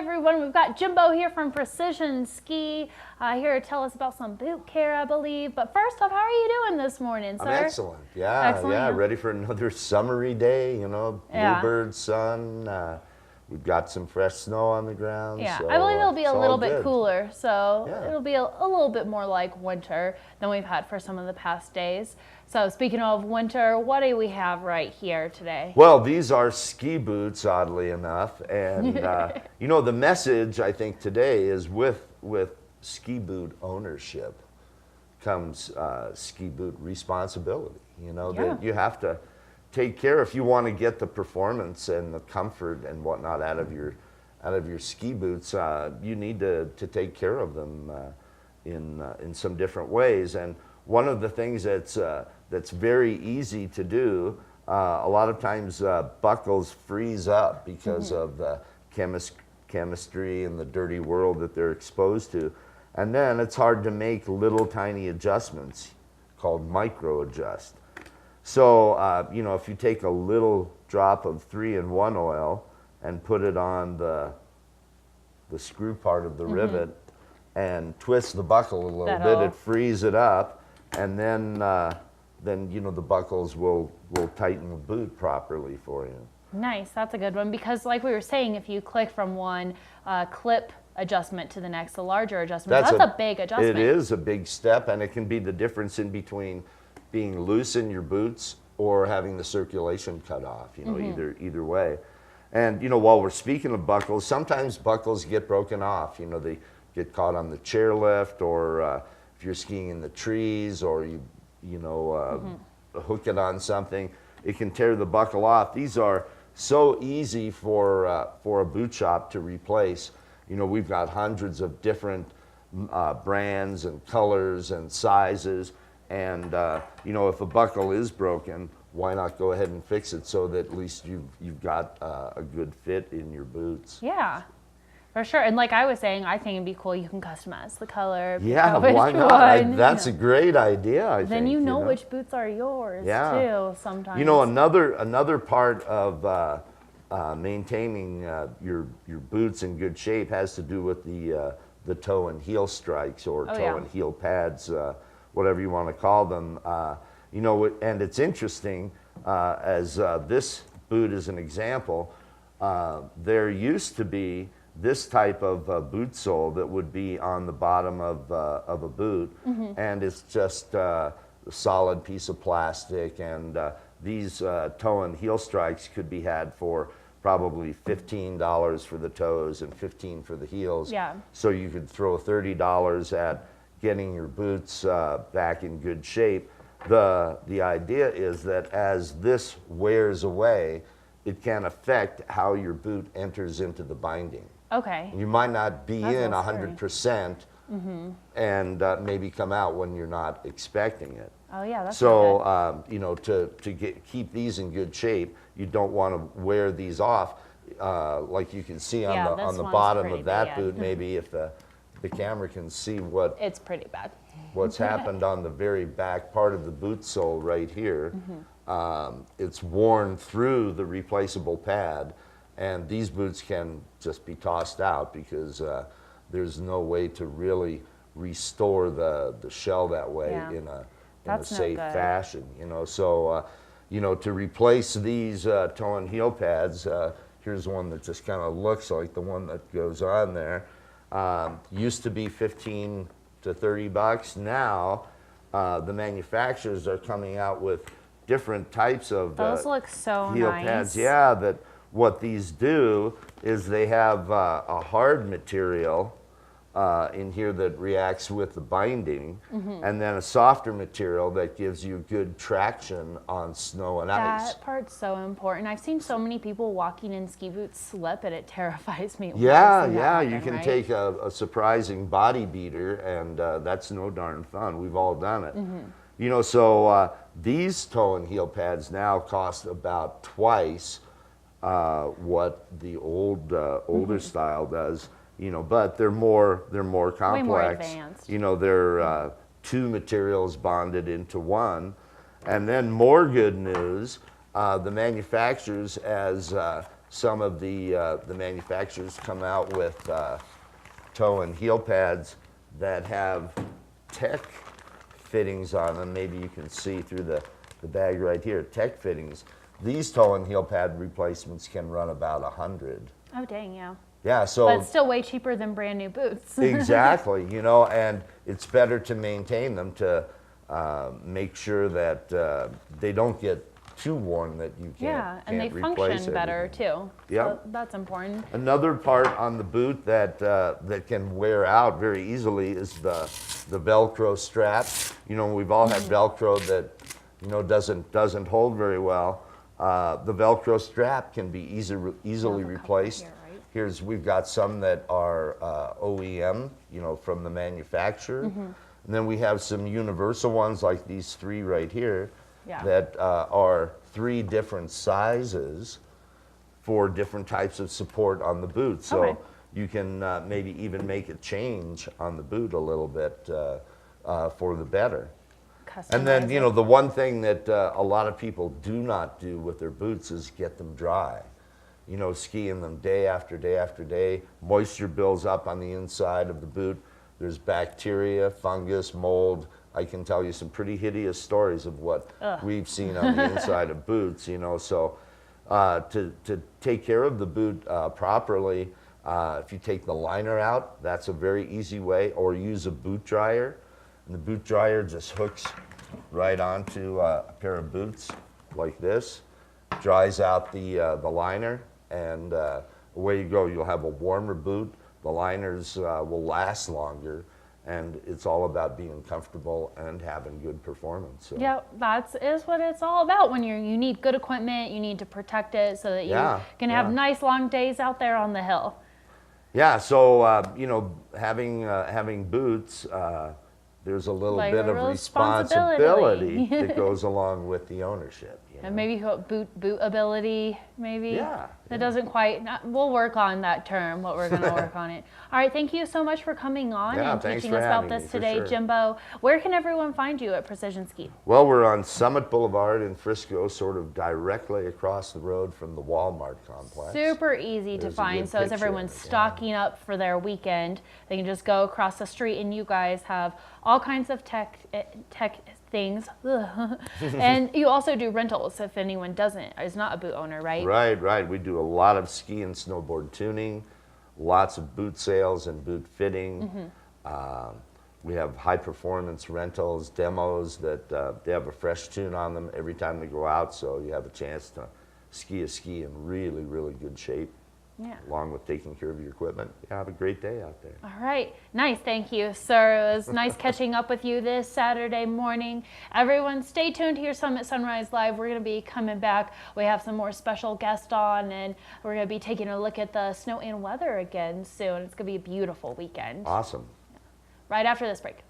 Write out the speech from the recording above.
everyone. We've got Jimbo here from Precision Ski here to tell us about some boot care, I believe. But first off, how are you doing this morning, sir? I'm excellent. Yeah, ready for another summery day, you know, bluebird sun. We've got some fresh snow on the ground. Yeah, so, I believe it'll be a little bit good. cooler, so Yeah. it'll be a little bit more like winter than we've had for some of the past days. So speaking of winter, what do we have right here today? Well, these are ski boots, oddly enough. And, you know, the message, I think, today is with ski boot ownership comes ski boot responsibility. You know, that you have to take care if you want to get the performance and the comfort and whatnot out of your ski boots. You need to take care of them in some different ways. And one of the things that's very easy to do, a lot of times buckles freeze up because of the chemistry and the dirty world that they're exposed to. And then it's hard to make little tiny adjustments called micro adjust. So, you know, if you take a little drop of 3-in-1 oil and put it on the screw part of the rivet and twist the buckle a little bit, it frees it up, and then you know, the buckles will tighten the boot properly for you. Nice, that's a good one, because like we were saying, if you click from one clip adjustment to the next, the larger adjustment, that's a big adjustment. It is a big step, and it can be the difference in between being loose in your boots or having the circulation cut off, you know, either way. And, you know, while we're speaking of buckles, sometimes buckles get broken off. You know, they get caught on the chairlift, or if you're skiing in the trees, or you hook it on something, it can tear the buckle off. These are so easy for a boot shop to replace. You know, we've got hundreds of different brands and colors and sizes. And you know, if a buckle is broken, why not go ahead and fix it so that at least you've got a good fit in your boots? Yeah, for sure. And like I was saying, I think it'd be cool. You can customize the color. Yeah, why not? That's a great idea. I think. Then you know which boots are yours too. Sometimes. You know, another part of maintaining your boots in good shape has to do with the toe and heel strikes, or toe and heel pads. Whatever you want to call them, you know, and it's interesting, as this boot is an example, there used to be this type of boot sole that would be on the bottom of a boot, and it's just a solid piece of plastic, and these toe and heel strikes could be had for probably $15 for the toes and $15 for the heels. Yeah. So you could throw $30 at getting your boots back in good shape. The idea is that as this wears away, it can affect how your boot enters into the binding. Okay. You might not be in 100% and maybe come out when you're not expecting it. Oh yeah, that's so you know, to keep these in good shape, you don't want to wear these off. Like you can see on the bottom of that boot, maybe if the camera can see it's pretty bad. What's happened on the very back part of the boot sole right here. It's worn through the replaceable pad, and these boots can just be tossed out because there's no way to really restore the shell that way in a safe fashion. You know, so you know, to replace these toe and heel pads, here's one that just kind of looks like the one that goes on there. Used to be $15 to $30. Now the manufacturers are coming out with different types of those look so heel pads. Yeah, that what these do is they have a hard material in here that reacts with the binding, and then a softer material that gives you good traction on snow and ice. That part's so important. I've seen so many people walking in ski boots slip, and it terrifies me. Yeah, you can take a surprising body beater, and that's no darn fun. We've all done it. You know, so these toe and heel pads now cost about twice what the older style does. You know, but they're more complex. Way more advanced. You know, they're two materials bonded into one. And then more good news, the manufacturers, as some of the manufacturers come out with toe and heel pads that have tech fittings on them. Maybe you can see through the bag right here, tech fittings. These toe and heel pad replacements can run about $100. Oh, dang, yeah. Yeah, so But it's still way cheaper than brand new boots. exactly, you know, and it's better to maintain them to make sure that they don't get too worn that you Yeah, and they can't replace function better everything. too. Yeah. So that's important. Another part on the boot that that can wear out very easily is the Velcro strap. You know, we've all had Velcro that, you know, doesn't hold very well. The Velcro strap can be easily replaced. Here, right? We've got some that are OEM, you know, from the manufacturer. And then we have some universal ones like these 3 right here Yeah. that are 3 different sizes for different types of support on the boot. So Okay. you can maybe even make a change on the boot a little bit for the better. And then, you know, the one thing that a lot of people do not do with their boots is get them dry. You know, skiing them day after day after day, moisture builds up on the inside of the boot. There's bacteria, fungus, mold. I can tell you some pretty hideous stories of what we've seen on the inside of boots, you know. So to take care of the boot properly, if you take the liner out, that's a very easy way, or use a boot dryer. And the boot dryer just hooks right onto a pair of boots like this, dries out the liner, and away you go. You'll have a warmer boot. The liners will last longer, and it's all about being comfortable and having good performance. So. Yeah, is what it's all about. When you need good equipment, you need to protect it so that you can have nice long days out there on the hill. Yeah, so you know, having boots, there's a little Like bit a of responsibility. responsibility that goes along with the ownership. You know? And maybe boot ability, maybe. Yeah. That doesn't quite. We'll work on that term. What we're going to work on it. All right. Thank you so much for coming on Yeah, and thanks teaching for us about having this me, for today, sure. Jimbo. Where can everyone find you at Precision Ski? Well, we're on Summit Boulevard in Frisco, sort of directly across the road from the Walmart complex. Super easy to There's a find. good So as picture everyone's of it, yeah. stocking up for their weekend, they can just go across the street, and you guys have all kinds of tech things. And you also do rentals if anyone is not a boot owner, right? Right. We do a lot of ski and snowboard tuning, lots of boot sales and boot fitting. We have high performance rentals, demos that they have a fresh tune on them every time they go out, so you have a chance to ski a ski in really, really good shape. Yeah. Along with taking care of your equipment. Yeah, have a great day out there. All right. Nice. Thank you, sir. It was nice catching up with you this Saturday morning. Everyone, stay tuned here, Summit Sunrise Live. We're going to be coming back. We have some more special guests on, and we're going to be taking a look at the snow and weather again soon. It's going to be a beautiful weekend. Awesome. Right after this break.